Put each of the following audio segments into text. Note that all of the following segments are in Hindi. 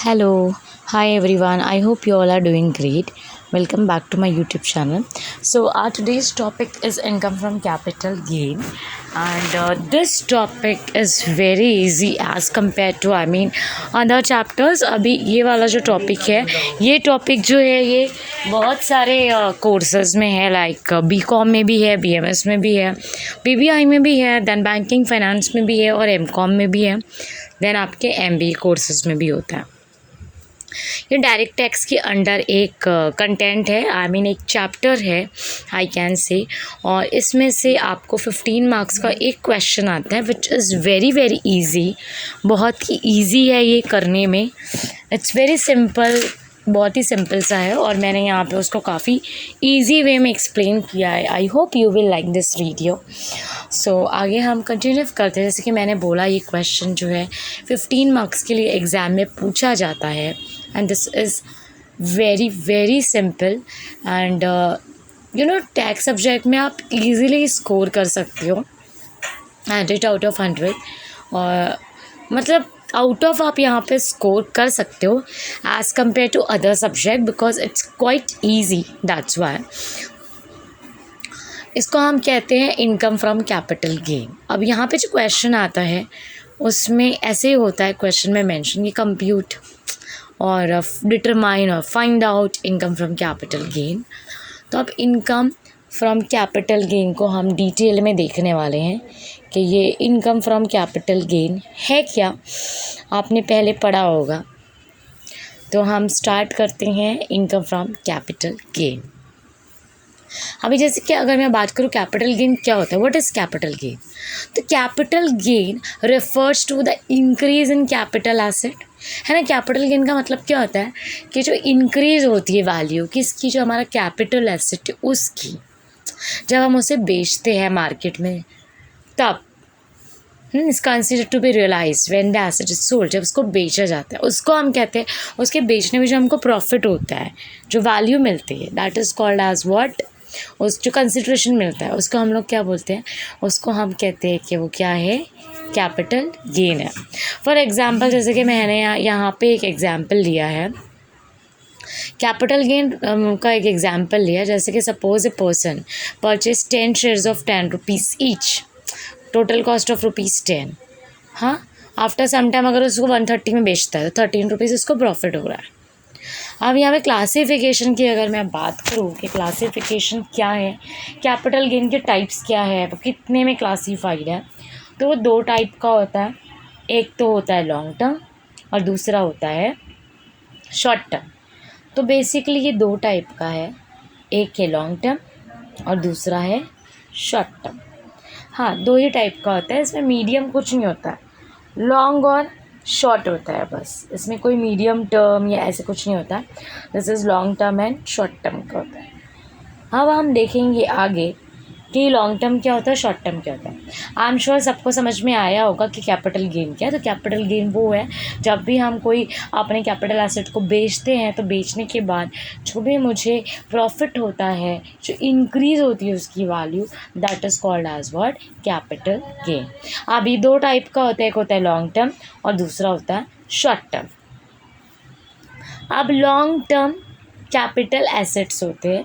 Hello, hi everyone. I hope you all are doing great. Welcome back to my YouTube channel. So, our today's topic is income from capital gain, and this topic is very easy as compared to other chapters. अभी ये वाला जो टॉपिक है, ये टॉपिक जो है ये बहुत सारे कोर्सेज में है, लाइक बीकॉम में भी है, बीएमएस में भी है, बीबीआई में भी है, देन बैंकिंग फाइनेंस में भी है और एमकॉम में भी है, देन आपके एमबीए कोर्सेज में भी होता है। ये डायरेक्ट टैक्स के अंडर एक कंटेंट है, एक चैप्टर है आई कैन से, और इसमें से आपको 15 मार्क्स का एक क्वेश्चन आता है which is very very easy. बहुत ही इजी है ये करने में, इट्स वेरी सिंपल, बहुत ही सिंपल सा है और मैंने यहाँ पे उसको काफ़ी इजी वे में एक्सप्लेन किया है। I hope you will like this video. So आगे हम कंटिन्यू करते हैं। जैसे कि मैंने बोला, ये क्वेश्चन जो है 15 मार्क्स के लिए एग्ज़ाम में पूछा जाता है and this is very very simple and tax subject में आप इजीली स्कोर कर सकते हो 100 आउट ऑफ 100, और मतलब आउट ऑफ आप यहाँ पे स्कोर कर सकते हो as compare to other subject because it's quite easy, that's why. इसको हम कहते हैं इनकम फ्रॉम कैपिटल गेन। अब यहाँ पे जो क्वेश्चन आता है उसमें ऐसे ही होता है, क्वेश्चन में मेंशन कि कंप्यूट और डिटरमाइन और find out income from capital gain. तो अब इनकम फ्रॉम कैपिटल गेन को हम डिटेल में देखने वाले हैं कि ये इनकम फ्रॉम कैपिटल गेन है क्या, आपने पहले पढ़ा होगा। तो हम स्टार्ट करते हैं इनकम फ्रॉम कैपिटल गेन। अभी जैसे कि अगर मैं बात करूँ कैपिटल गेन क्या होता है, व्हाट इज़ कैपिटल गेन, तो capital gain refers to the increase in capital asset, है ना। कैपिटल गेन का मतलब क्या होता है कि जो इंक्रीज होती है वैल्यू किसकी, जो हमारा कैपिटल एसेट है उसकी, जब हम उसे बेचते हैं मार्केट में तब it's consider to be realise when the asset is sold, जब उसको बेचा जाता है उसको हम कहते हैं, उसके बेचने में जो हमको प्रॉफिट होता है, जो वैल्यू मिलती है, that is called as what, उस जो कंसिडरेशन मिलता है उसको हम लोग क्या बोलते हैं, उसको हम कहते हैं कि वो क्या है, कैपिटल गेन है। फॉर एग्जांपल जैसे कि मैंने यहाँ पे एक एग्जांपल लिया है, कैपिटल गेन का एक एग्जांपल लिया, जैसे कि suppose a person purchase 10 shares of 10 rupees each, total cost of ₹10। हाँ, आफ्टर सम टाइम अगर उसको 130 में बेचता है तो 13 रुपीज़ उसको प्रॉफिट हो रहा है। अब यहाँ पे क्लासिफिकेशन की अगर मैं बात करूँ कि क्लासिफिकेशन क्या है, कैपिटल गेन के टाइप्स क्या है, वो कितने में क्लासीफाइड है, तो वो 2 टाइप का होता है। एक तो होता है लॉन्ग टर्म और दूसरा होता है शॉर्ट टर्म। तो बेसिकली ये 2 टाइप का है, एक है लॉन्ग टर्म और दूसरा है शॉर्ट टर्म। हाँ, 2 ही टाइप का होता है, इसमें मीडियम कुछ नहीं होता है, लॉन्ग और शॉर्ट होता है बस, इसमें कोई मीडियम टर्म या ऐसे कुछ नहीं होता। This is long term and short term का होता है। अब हम देखेंगे आगे कि लॉन्ग टर्म क्या होता है, शॉर्ट टर्म क्या होता है। आई एम श्योर सबको समझ में आया होगा कि कैपिटल गेन क्या है। तो कैपिटल गेन वो है जब भी हम कोई अपने कैपिटल एसेट को बेचते हैं, तो बेचने के बाद जो भी मुझे प्रॉफिट होता है, जो इंक्रीज़ होती है उसकी value, that is called as what, capital gain. अब ये 2 टाइप का होता है, एक होता है लॉन्ग टर्म और दूसरा होता है शॉर्ट टर्म। अब लॉन्ग टर्म कैपिटल एसेट्स होते हैं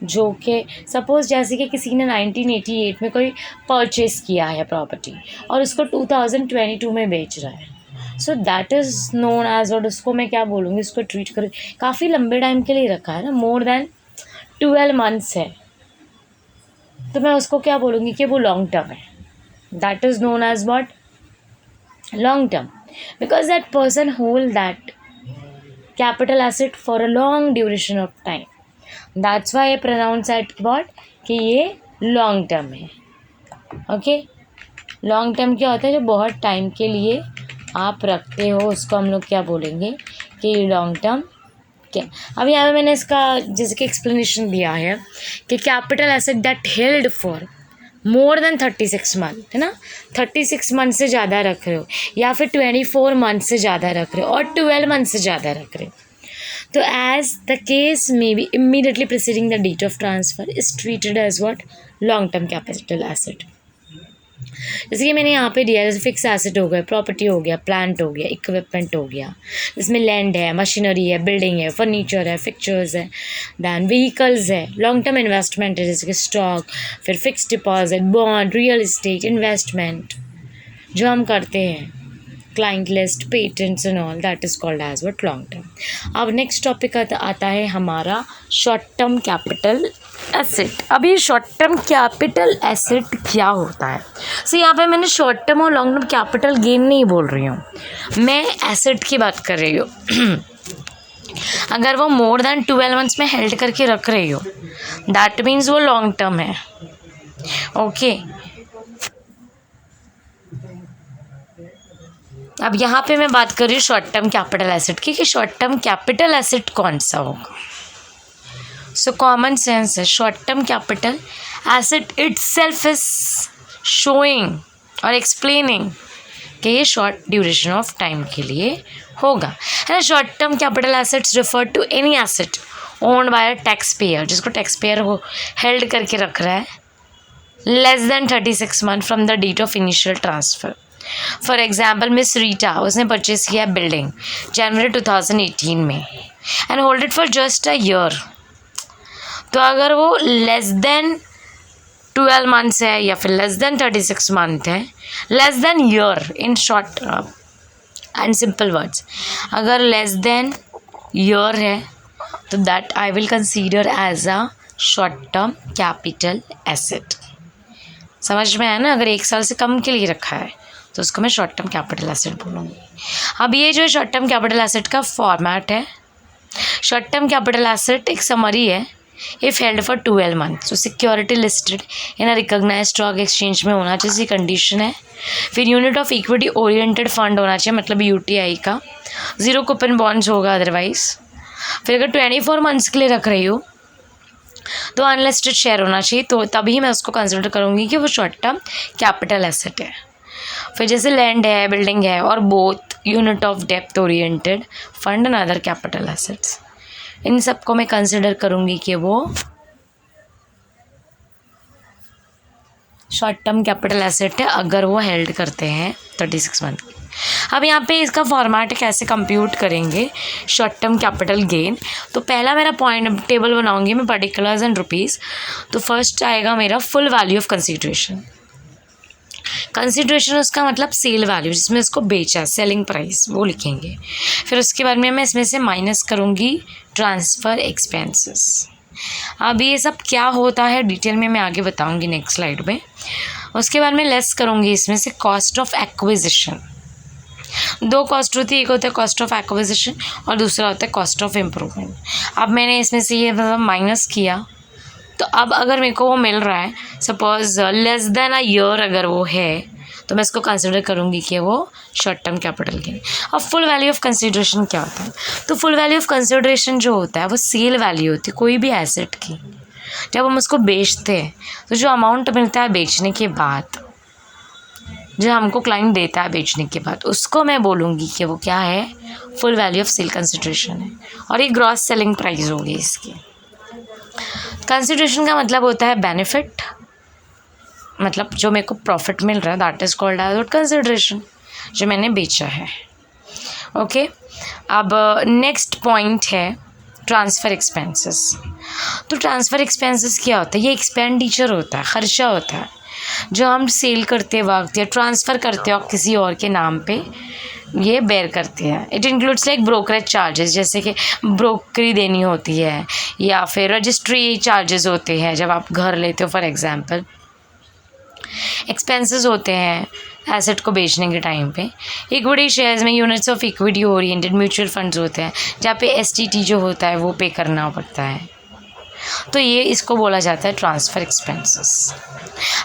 जो कि सपोज़ जैसे कि किसी ने 1988 में कोई परचेज़ किया है प्रॉपर्टी और उसको 2022 में बेच रहा है, so that is known as, और उसको मैं क्या बोलूँगी, उसको ट्रीट कर काफ़ी लंबे टाइम के लिए रखा है ना, मोर देन 12 मंथ्स है, तो मैं उसको क्या बोलूँगी कि वो लॉन्ग टर्म है। That is known as what, long term, because that person hold that capital asset for a long duration of time, that's why I pronounce at what कि ये लॉन्ग टर्म है। ओके, लॉन्ग टर्म क्या होता है, जो बहुत टाइम के लिए आप रखते हो उसको हम लोग क्या बोलेंगे कि लॉन्ग टर्म क्या। अब यहाँ पे मैंने इसका जैसे कि एक्सप्लेनेशन दिया है कि capital asset that held for more than 36 month, है ना, 36 मंथ से ज़्यादा रख रहे हो या फिर 24 मंथ से ज़्यादा रख रहे हो और 12 मंथ से ज़्यादा रख रहे हो, तो as the case may be immediately preceding the date of transfer is treated as what, long term capital asset। जैसे कि मैंने यहाँ पे दिया, जैसे फिक्स एसेट हो गया, प्रॉपर्टी हो गया, प्लांट हो गया, इक्विपमेंट हो गया, जिसमें लैंड है, मशीनरी है, बिल्डिंग है, फर्नीचर है, फिक्चर्स है, दैन व्हीकल्स है, लॉन्ग टर्म इन्वेस्टमेंट है जैसे कि स्टॉक, फिर fix deposit, bond, real estate, investment जो हम करते हैं, client list, patents and all, that is called as what long term. अब नेक्स्ट टॉपिक आता है हमारा शॉर्ट टर्म कैपिटल एसेट। अब ये शॉर्ट टर्म कैपिटल एसेट क्या होता है? सो यहाँ पे मैंने शॉर्ट टर्म और लॉन्ग टर्म कैपिटल गेन नहीं बोल रही हूँ, मैं एसेट की बात कर रही हूँ। अगर वो मोर देन 12 मंथ्स में हेल्ड करके रख रही हो, दैट मीन्स वो लॉन्ग टर्म है। ओके अब यहाँ पे मैं बात कर रही हूँ शॉर्ट टर्म कैपिटल एसेट की, कि शॉर्ट टर्म कैपिटल एसेट कौन सा होगा। सो कॉमन सेंस है, short term capital asset itself is showing और एक्सप्लेनिंग कि ये शॉर्ट ड्यूरेशन ऑफ टाइम के लिए होगा, है ना। Short term capital assets refer to any asset owned by a tax payer, जिसको टैक्स पेयर हो हेल्ड करके रख रहा है less than 36 month from the date of initial transfer. For example miss Rita, उसने परचेज किया बिल्डिंग जनवरी 2018 में and hold it for just a year. तो अगर वो लेस देन 12 मंथ्स है या फिर लेस देन 36 मंथ है, less than year in short and simple words, अगर लेस देन ईयर है तो that I will consider as a short term capital asset. समझ में आया ना? अगर 1 साल से कम के लिए रखा है तो उसको मैं शॉर्ट टर्म कैपिटल एसेट बोलूँगी। अब ये जो शॉर्ट टर्म कैपिटल एसेट का फॉर्मेट है, शॉर्ट टर्म कैपिटल एसेट एक समरी है, if held for 12 month, so security listed in a recognised stock exchange में होना चाहिए, कंडीशन है। फिर unit of equity oriented fund होना चाहिए, मतलब यूटीआई का, 0 कूपन बॉन्ड्स होगा अदरवाइज। फिर अगर 24 मंथ्स के लिए रख रही हो तो अनलिस्टेड शेयर होना चाहिए, तो तभी मैं उसको कंसिडर करूँगी कि वो शॉर्ट टर्म कैपिटल एसेट है। फिर जैसे लैंड है, बिल्डिंग है, और बोथ यूनिट ऑफ डेप्थ oriented fund and other capital assets, इन सबको मैं कंसिडर करूँगी कि वो शॉर्ट टर्म कैपिटल एसेट है अगर वो हेल्ड करते हैं 36 मंथ। अब यहाँ पे इसका फॉर्मेट कैसे कंप्यूट करेंगे शॉर्ट टर्म कैपिटल गेन। तो पहला मेरा पॉइंट टेबल बनाऊंगी मैं, पर्टिकुलर्स एंड रुपीज़। तो फर्स्ट आएगा मेरा full value of consideration. Consideration उसका मतलब सेल वैल्यू, जिसमें इसको बेचा, सेलिंग प्राइस, वो लिखेंगे। फिर उसके बाद में मैं इसमें से माइनस करूँगी ट्रांसफ़र एक्सपेंसेस। अब ये सब क्या होता है डिटेल में मैं आगे बताऊँगी नेक्स्ट स्लाइड में। उसके बाद मैं लेस करूँगी इसमें से कॉस्ट ऑफ एक्विजिशन। 2 कॉस्ट होती है, एक होता है कॉस्ट ऑफ एक्विजिशन और दूसरा होता है कॉस्ट ऑफ इम्प्रूवमेंट। अब मैंने इसमें से ये मतलब माइनस किया, तो अब अगर मेरे को वो मिल रहा है, suppose less than a year अगर वो है, तो मैं इसको कंसिडर करूँगी कि वो शॉर्ट टर्म कैपिटल गेन। अब फुल वैल्यू ऑफ कंसिडरेशन क्या होता है? तो फुल वैल्यू ऑफ कंसिडरेशन जो होता है वो सेल वैल्यू होती है कोई भी एसेट की। जब हम उसको बेचते हैं तो जो अमाउंट मिलता है बेचने के बाद, जो हमको क्लाइंट देता है बेचने के बाद, उसको मैं बोलूँगी कि वो क्या है, full value of sale consideration है। और ये ग्रॉस सेलिंग प्राइस होगी इसकी। कंसिडरेशन का मतलब होता है बेनिफिट, मतलब जो मेरे को प्रॉफिट मिल रहा है, that is called as what consideration, जो मैंने बेचा है। ओके अब नेक्स्ट पॉइंट है ट्रांसफ़र एक्सपेंसेस। तो ट्रांसफ़र एक्सपेंसेस क्या होता है? ये एक्सपेंडिचर होता है, खर्चा होता है जो हम सेल करते वक्त या ट्रांसफ़र करते वक्त किसी और के नाम पे ये बेयर करते हैं। It includes like brokerage charges, जैसे कि ब्रोकरी देनी होती है, या फिर रजिस्ट्री चार्जेस होते हैं जब आप घर लेते हो फॉर एग्जांपल। एक्सपेंसेस होते हैं एसेट को बेचने के टाइम पे। इक्विटी शेयर्स में units of equity oriented mutual funds होते हैं जहाँ पे एसटीटी जो होता है वो पे करना पड़ता है। तो ये इसको बोला जाता है ट्रांसफ़र एक्सपेंसेस।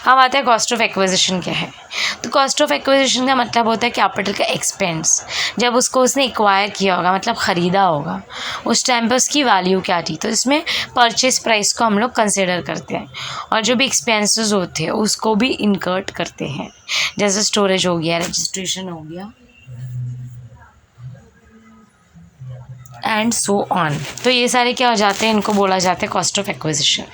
अब आता है कॉस्ट ऑफ एक्विजिशन क्या है? तो कॉस्ट ऑफ एक्विजिशन का मतलब होता है कैपिटल का एक्सपेंस। जब उसको उसने एक्वायर किया होगा, मतलब ख़रीदा होगा, उस टाइम पे उसकी वैल्यू क्या थी, तो इसमें परचेस प्राइस को हम लोग कंसिडर करते हैं। और जो भी एक्सपेंसेस होते हैं उसको भी इनकर्ट करते हैं, जैसे स्टोरेज हो गया, रजिस्ट्रेशन हो गया, एंड सो ऑन। तो ये सारे क्या हो जाते हैं, इनको बोला जाता है कॉस्ट ऑफ एक्विजिशन।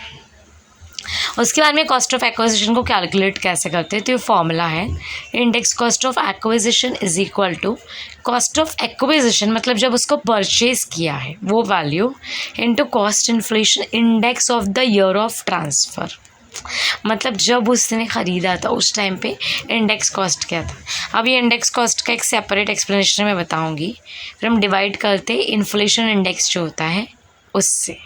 उसके बाद में कॉस्ट ऑफ एक्विजिशन को कैलकुलेट कैसे करते हैं, तो ये फॉर्मूला है index cost of acquisition is equal to cost of acquisition, मतलब जब उसको परचेज किया है वो value, into cost inflation index of the year of transfer, मतलब जब उसने ख़रीदा था उस टाइम पे इंडेक्स कॉस्ट क्या था। अब ये इंडेक्स कॉस्ट का एक सेपरेट एक्सप्लेनेशन मैं बताऊंगी। फिर हम डिवाइड करते इन्फ्लेशन इंडेक्स जो होता है उससे।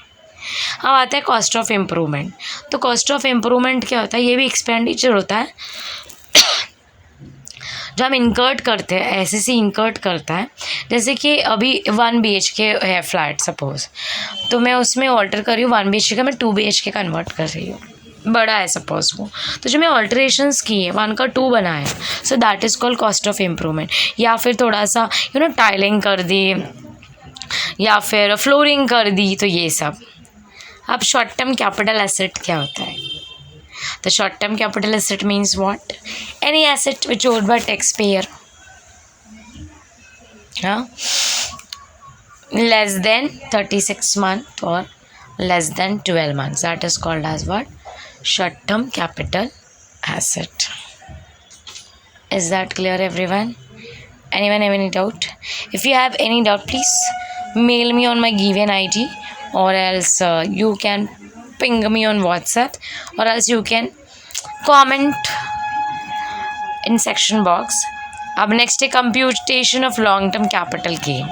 अब आता है कॉस्ट ऑफ इम्प्रूवमेंट। तो कॉस्ट ऑफ इम्प्रूवमेंट क्या होता है, ये भी एक्सपेंडिचर होता है जो हम इनकर्ट करते हैं, ऐसे इनकर्ट करता है। जैसे कि अभी 1 BHK है फ्लैट सपोज, तो मैं उसमें ऑल्टर कर रही हूँ 1 BHK का मैं 2 BHK कन्वर्ट कर रही हूँ, बड़ा है सपोज वो, तो जो मैं ऑल्ट्रेशंस की है 1 का 2 बनाया, सो that is called cost of improvement. या फिर थोड़ा सा टाइलिंग कर दी या फिर फ्लोरिंग कर दी, तो ये सब। अब शॉर्ट टर्म कैपिटल एसेट क्या होता है, तो short term capital asset means what, any asset which owned by tax payer, हाँ, less than 36 month or less than 12 months, that is called as what, short term capital asset. Is that clear everyone? Anyone have any doubt? If you have any doubt, please mail me on my given ID, or else you can ping me on WhatsApp, or else you can comment in section box. अब नेक्स्ट है computation of long term capital gain.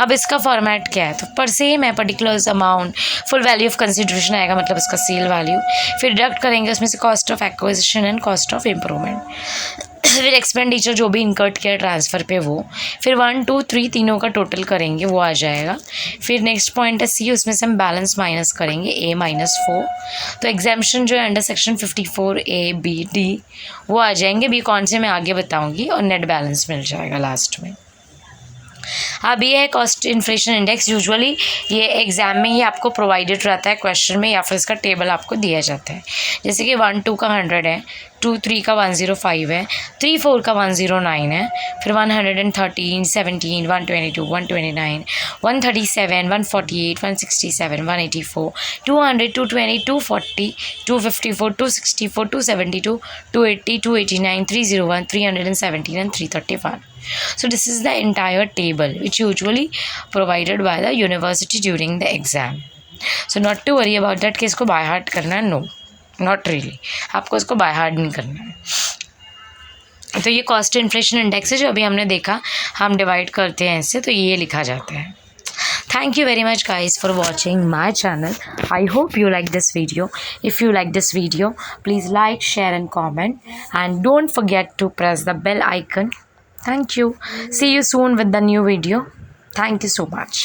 अब इसका फॉर्मेट क्या है, तो पर सेम है, particulars amount full value of consideration आएगा, मतलब इसका सेल वैल्यू, फिर डिडक्ट करेंगे उसमें से cost of acquisition and cost of improvement, फिर एक्सपेंडिचर जो भी इनकर्ट किया ट्रांसफ़र पे वो, फिर 1 2 3 तीनों का टोटल करेंगे वो आ जाएगा। फिर नेक्स्ट पॉइंट है सी, उसमें से हम बैलेंस माइनस करेंगे A-4, तो एग्जाम्पशन जो है अंडर सेक्शन 54A-B-D वो आ जाएंगे, बी कौन से मैं आगे बताऊंगी, और नेट बैलेंस मिल जाएगा लास्ट में। अब ये है कॉस्ट इन्फ्लेशन इंडेक्स। यूजुअली ये एग्जाम में ही आपको प्रोवाइडेड रहता है क्वेश्चन में, या फिर इसका टेबल आपको दिया जाता है। जैसे कि 1 2 का 100 है, 2 3 का 105 है, 3 4 का 109 है, फिर 113 17 122 129 137 148 167 184 200 220 240 254 264 272 280 289 301 317 and 331. So this is the entire table which usually provided by the university during the exam. So not to worry about that कि इसको by heart करना है, no, not really, आपको इसको by heart नहीं करना है। तो ये कॉस्ट इन्फ्लेशन इंडेक्स है जो अभी हमने देखा, हम डिवाइड करते हैं इससे, तो ये लिखा जाता है। Thank you very much guys for watching my channel. I hope you like this video. If you like this video, please like, share and comment, and don't forget to press the bell icon. Thank you. See you soon with the new video. Thank you so much.